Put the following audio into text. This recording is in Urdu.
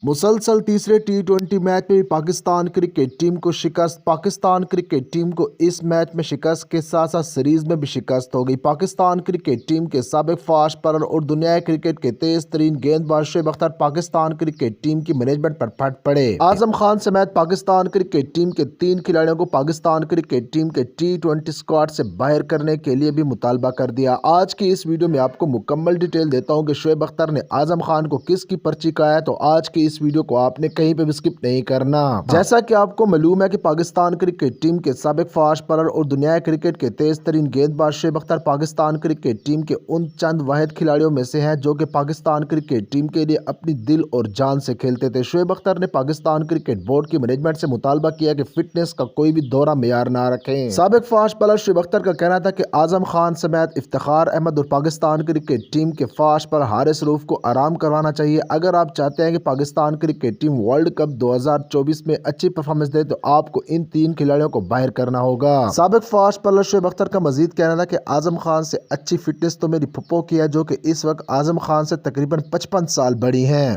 مسلسل تیسرے ٹی20 میچ میں بھی پاکستان کرکٹ ٹیم کو شکست۔ پاکستان کرکٹ ٹیم کو اس میچ میں شکست کے ساتھ ساتھ سیریز میں بھی شکست ہو گئی۔ پاکستان کرکٹ ٹیم کے سابق فاسٹ بالر اور دنیا کرکٹ کے تیز ترین گیند باز شعیب اختر پاکستان کرکٹ ٹیم کی مینجمنٹ پر پھٹ پڑے۔ اعظم خان سمیت پاکستان کرکٹ ٹیم کے 3 کھلاڑیوں کو پاکستان کرکٹ ٹیم کے ٹی20 اسکواڈ سے باہر کرنے کے لیے بھی مطالبہ کر دیا۔ آج کی اس ویڈیو میں آپ کو مکمل ڈیٹیل دیتا ہوں کہ شعیب اختر نے اعظم خان کو کس کی پرچی کہا ہے، تو آج کی اس ویڈیو کو آپ نے کہیں پہ بھی سکپ نہیں کرنا۔ جیسا کہ آپ کو معلوم ہے کہ پاکستان کرکٹ ٹیم کے سابق فاسٹ بالر اور دنیا کرکٹ کے تیز ترین گیند باز شعیب اختر پاکستان کرکٹ ٹیم کے ان چند واحد کھلاڑیوں میں سے ہیں جو کہ پاکستان کرکٹ ٹیم کے لیے اپنی دل اور جان سے کھیلتے تھے۔ شعیب اختر نے پاکستان کرکٹ بورڈ کی مینجمنٹ سے مطالبہ کیا کہ فٹنس کا کوئی بھی دورہ معیار نہ رکھیں۔ سابق فاسٹ بالر شعیب اختر کا کہنا تھا کہ اعظم خان سمیت افتخار احمد اور پاکستان کرکٹ ٹیم کے فاسٹ بالر حارث رؤف کو آرام کروانا چاہیے۔ اگر آپ چاہتے ہیں کہ Pakistan cricket team world cup 2024 میں اچھی پرفارمنس دے تو آپ کو ان 3 کھلاڑیوں کو باہر کرنا ہوگا۔ سابق فاسٹ بالر شعیب اختر کا مزید کہنا تھا کہ اعظم خان سے اچھی فٹنس تو میری پھپھو کی ہے، جو کہ اس وقت اعظم خان سے تقریباً 55 سال بڑی ہیں۔